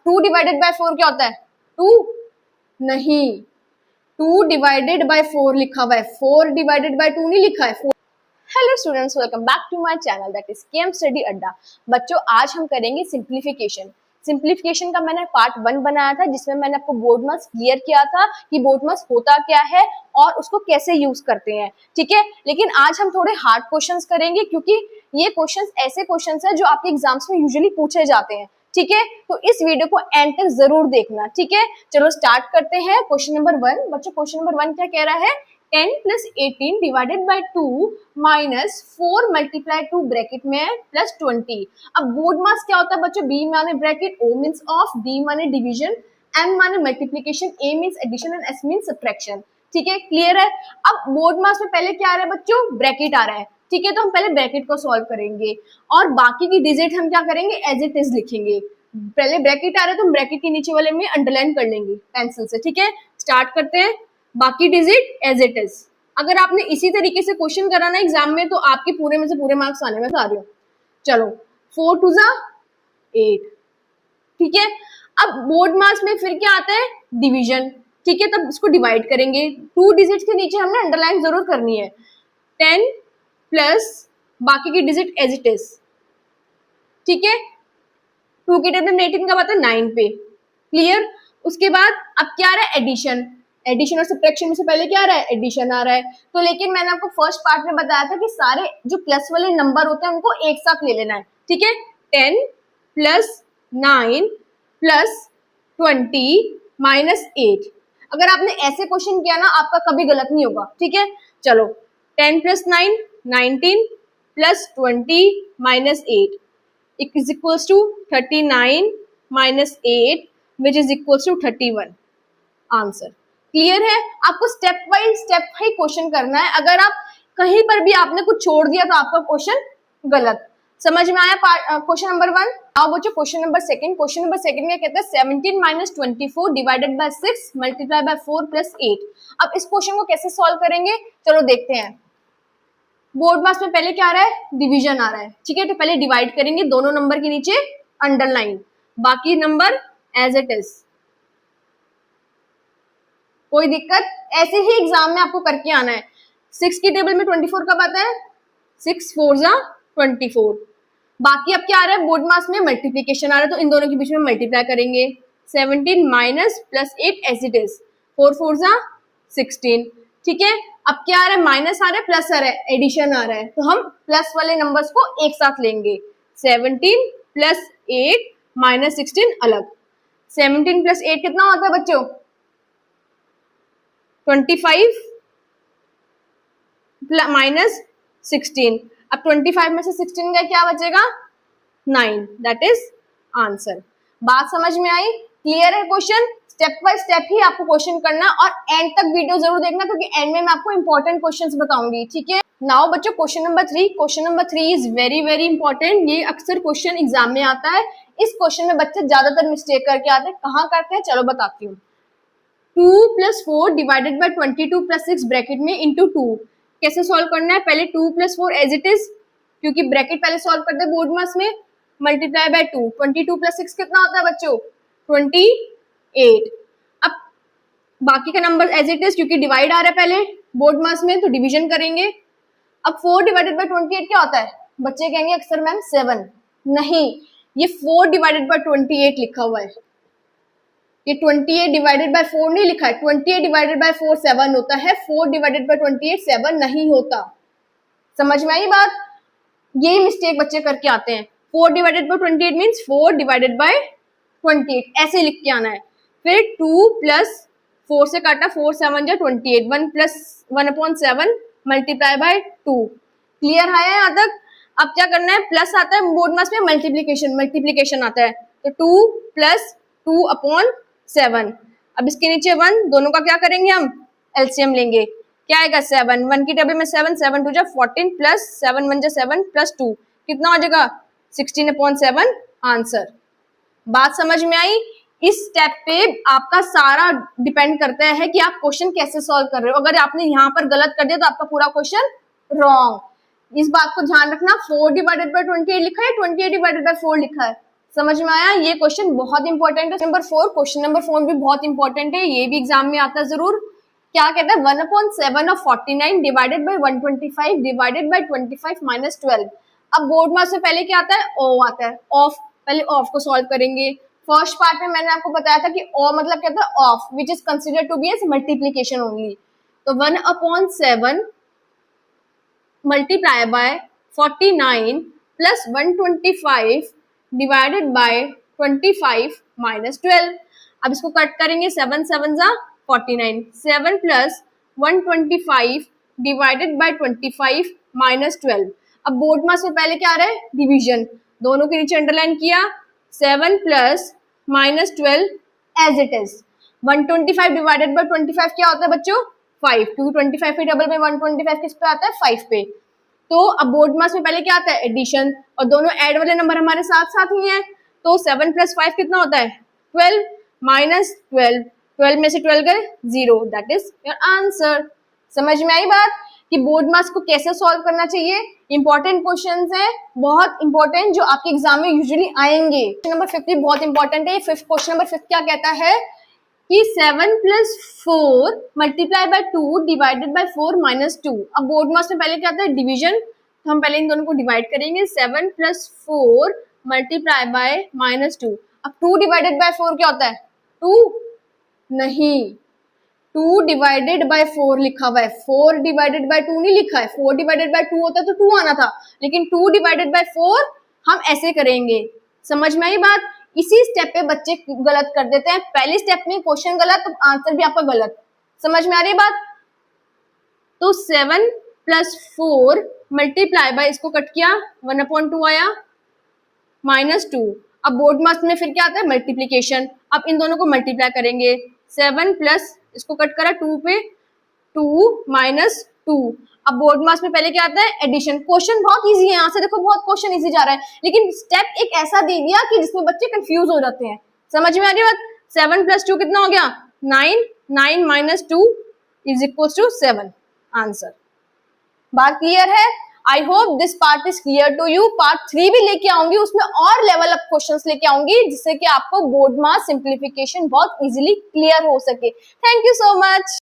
2 divided by 4 क्या होता है? 2 नहीं, 2 डिवाइडेड बाय 4 लिखा हुआ है, 4 डिवाइडेड बाय 2 नहीं लिखा है। Hello students, welcome back to my channel that is KM study Adda. बच्चों, आज हम करेंगे सिंप्लीफिकेशन। सिंप्लीफिकेशन का मैंने पार्ट 1 बनाया था, जिसमें मैंने आपको बोर्ड मास क्लियर किया था कि बोर्ड मास होता क्या है और उसको कैसे यूज करते हैं, ठीक है। लेकिन आज हम थोड़े हार्ड क्वेश्चंस करेंगे, क्योंकि ये क्वेश्चंस ऐसे क्वेश्चंस हैं जो आपके एग्जाम्स में यूजुअली पूछे जाते हैं, ठीक है। तो इस वीडियो को एंड तक जरूर देखना, ठीक है। चलो स्टार्ट करते हैं। Question number 1। बच्चों, क्वेश्चन नंबर 1 क्या कह रहा है? 10 plus 18 divided by 2 minus 4 multiply 2 bracket में plus 20। अब बोर्ड मास क्या होता है बच्चों? B माने bracket, O means of, D माने डिवीजन, M माने multiplication, A means addition and S means subtraction, ठीक है। क्लियर है? अब बोर्ड मास में पहले क्या आ रहा है बच्चों? ब्रैकेट आ रहा है, ठीक है। तो हम पहले ब्रैकेट को सॉल्व करेंगे और बाकी की डिजिट हम क्या करेंगे? एज इट इज लिखेंगे। पहले ब्रैकेट आ रहा है तो हम ब्रैकेट के नीचे वाले में अंडरलाइन कर लेंगे पेंसिल से, ठीक है। स्टार्ट करते हैं। बाकी डिजिट एज इट इज। अगर आपने इसी तरीके से क्वेश्चन करा ना एग्जाम में, तो आपके पूरे में से पूरे मार्क्स आने में आ रहे हो। चलो, 4 2 जा 8, ठीक है। अब बोर्ड मास में फिर क्या आता है? डिवीजन, ठीक है। तब इसको डिवाइड करेंगे। 2 डिजिट के नीचे हमने अंडरलाइन जरूर करनी है। 10 प्लस बाकी की डिजिट एज इट इज, ठीक है। 2 के टेबल में 18 का बात है 9 पे। क्लियर? उसके बाद अब क्या आ रहा है? एडिशन। एडिशन और सब्ट्रैक्शन में से पहले क्या आ रहा है? एडिशन आ रहा है। तो लेकिन मैंने आपको फर्स्ट पार्ट में बताया था कि सारे जो प्लस वाले नंबर होते हैं उनको एक साथ ले लेना है, ठीक है। 10 प्लस 9 प्लस 20 माइनस 8। अगर आपने ऐसे क्वेश्चन किया ना, आपका कभी गलत नहीं होगा, ठीक है। चलो, 10 plus 9 19 plus 20 minus 8 is equals to 39 minus 8 which is equals to 31। Answer clear है? आपको स्टेप वाइज क्वेश्चन करना है। अगर आप कहीं पर भी आपने कुछ छोड़ दिया तो आपका क्वेश्चन गलत। समझ में आया क्वेश्चन नंबर 1? अब बच्चों क्वेश्चन नंबर 2। क्वेश्चन नंबर 2 में कहता है 17 minus 24 divided by 6 multiply by 4 plus 8। अब इस क्वेश्चन को कैसे सॉल्व करेंगे, चलो देखते हैं। बोर्ड मास में पहले क्या आ रहा है? डिवीजन आ रहा है, ठीक है। तो पहले डिवाइड करेंगे, दोनों नंबर के नीचे अंडरलाइन, बाकी नंबर एज इट इज। कोई दिक्कत? ऐसे ही एग्जाम में आपको करके आना है। 6 की टेबल में 24 कब आता है? 6 4 जा 24। बाकी अब क्या आ रहा है? बोर्ड मास में मल्टीप्लीकेशन आ रहा है, तो इन दोनों के बीच में मल्टीप्लाई करेंगे। 17 minus plus 8 as it is. 4 4 जा 16, ठीक है। अब क्या आ रहा है? माइनस आ रहा है, प्लस आ रहा है, एडिशन आ रहा है, तो हम प्लस वाले नंबर्स को एक साथ लेंगे। 17 प्लस 8 माइनस 16 अलग। 17 प्लस 8 कितना होता है बच्चों? 25 माइनस 16। अब 25 में से 16 का क्या बचेगा? 9। That is answer. बात समझ में आई? क्लियर है क्वेश्चन? स्टेप बाय स्टेप ही आपको क्वेश्चन करना और एंड तक वीडियो जरूर देखना, क्योंकि एंड में मैं आपको इंपॉर्टेंट क्वेश्चंस बताऊंगी, ठीक है। नाउ बच्चों question number 3। Question number 3 is very very important. ये अक्सर क्वेश्चन एग्जाम में आता है। इस क्वेश्चन में बच्चे ज्यादातर मिस्टेक करके आते हैं। कहाँ करते हैं चलो बताती हूँ। 2 plus 4 divided by 22 plus 6 bracket में इंटू 2। कैसे सॉल्व करना है? पहले 2 प्लस 4 एज इट इज, क्योंकि ब्रैकेट पहले सॉल्व करते हैं बोर्ड मास में, मल्टीप्लाई बाय 2। 22 प्लस 6 कितना होता है बच्चों? 28। अब बाकी का नंबर एज इट इज, क्योंकि डिवाइड आ रहा है पहले बोर्ड मास में, तो डिवीजन करेंगे। अब 4 डिवाइडेड बाय 28 क्या होता है? बच्चे कहेंगे अक्सर मैम 7। नहीं, ये 4 डिवाइडेड बाय 28 लिखा हुआ है। ये 28 डिवाइडेड बाय 4 नहीं लिखा है। 28 डिवाइडेड बाय 4 7 होता है। 4 डिवाइडेड बाय 28 7 नहीं होता। समझ में आई बात? यही मिस्टेक बच्चे करके आते हैं। 4 divided by 28 means 4 divided by 28, ऐसे लिख के आना है। फिर 2 प्लस 4 से काटा, 4 7 जा 28, 1 प्लस 1/7 मल्टीप्लाई बाय 2। क्लियर है यहाँ तक? अब क्या करना है? प्लस आता है बोर्ड मास में, मल्टीप्लीकेशन आता है, तो 2 प्लस 2/7। अब इसके नीचे 1, दोनों का क्या करेंगे हम? एलसीएम लेंगे। क्या आएगा? 7। 1 की टेबल में 7 7 2 जा 14 प्लस 7 1 जा 7 प्लस 2 कितना हो जाएगा? 16/7 आंसर। बात समझ में आई? इस स्टेप पे आपका सारा डिपेंड करता है कि आप क्वेश्चन कैसे सॉल्व कर रहे हो। अगर आपने यहाँ पर गलत कर दिया तो आपका पूरा क्वेश्चन रॉन्ग। इस बात को ध्यान रखना। 4 डिवाइडेड बाय 28 लिखा है, 28 डिवाइडेड बाय 4 लिखा है, समझ में आया? ये क्वेश्चन बहुत इंपॉर्टेंट है। नंबर 4, क्वेश्चन नंबर 4 भी बहुत इंपॉर्टेंट है, ये भी एग्जाम में आता है जरूर। क्या कहता है? 1/7 of 49 divided by 125 divided by 25 minus 12। अब बोर्ड मार्क्स में पहले क्या आता है? ओ आता है, ऑफ। पहले ऑफ को सॉल्व करेंगे। फर्स्ट पार्ट में मैंने आपको बताया था कि ओ मतलब क्या था? Of, which is consider to be as multiplication only. तो 1/7 multiply by 49 plus 125 divided by 25 minus 12। अब इसको कट करेंगे, 7 7 जा 49, 7 प्लस 125 डिवाइडेड बाय 25 माइनस 12। अब बोर्ड मार्क्स में पहले क्या आ रहा है? डिवीजन। दोनों के नीचे अंडरलाइन किया, 7 plus minus 12 as it is. 125 divided by 25 क्या होता है बच्चों? 5। 225 पे डबल में 125 किस पे आता है? 5 पे। तो अब बोर्ड मार्क्स में पहले क्या आता है? एडिशन, और दोनों ऐड वाले नंबर हमारे साथ साथ ही हैं। तो 7 प्लस 5 कितना होता है? 12 माइनस 12, 12 में से 12 गए 0, दैट इज योर आंसर। समझ में आई बात कि बोर्ड मार्क्स को कैसे सॉल्व करना चाहिए? इंपॉर्टेंट क्वेश्चंस हैं, बहुत इंपॉर्टेंट, जो आपके एग्जाम में यूजुअली आएंगे। क्वेश्चन नंबर 5 भी बहुत इंपॉर्टेंट है। क्वेश्चन नंबर 5 क्या कहता है कि 7 plus 4 multiply by 2 divided by 4 minus 2। अब बोर्ड मार्क्स में पहले क्या आता है? डिवीजन। तो हम पहले इन दोनों को डिवाइड करेंगे, 7 प्लस 4 मल्टीप्लाई बाय माइनस 2। अब 2 डिवाइडेड बाय 4 क्या होता है? 2 नहीं, 2 डिवाइडेड बाय 4 लिखा हुआ है, 4 डिवाइडेड बाय 2 नहीं लिखा है। 4 डिवाइडेड बाय 2 होता तो 2 आना था, लेकिन 2 डिवाइडेड बाय 4 हम ऐसे करेंगे। समझ में आई बात? इसी स्टेप पे बच्चे गलत कर देते हैं। पहली स्टेप में क्वेश्चन गलत तो आंसर भी आपका गलत। समझ में आ रही बात? तो 7 प्लस 4 मल्टीप्लाई बाय, इसको कट किया, 1/2 आया, माइनस 2। अब बोर्ड मार्क्स में फिर क्या आता है? मल्टीप्लीकेशन। अब इन दोनों को मल्टीप्लाई करेंगे, 7 प्लस, इसको कट करा 2 पे, 2 माइनस 2। अब बोर्ड मार्क्स में पहले क्या आता है? एडिशन। क्वेश्चन बहुत इजी है, यहाँ से देखो बहुत क्वेश्चन इजी जा रहा है, लेकिन स्टेप एक ऐसा दे दिया कि जिसमें बच्चे कंफ्यूज हो जाते हैं। समझ में आ रही बात? 7 प्लस 2 कितना हो गया? 9, 9 माइनस 2 इज इक्वल टू 7, आंसर। बात क्लियर है? I hope this part is clear to you. Part 3 भी लेके आऊंगी, उसमें और लेवल अप क्वेश्चंस लेके आऊंगी, जिससे कि आपको बोर्ड मार्क्स सिंप्लीफिकेशन बहुत इजीली क्लियर हो सके। Thank you so much.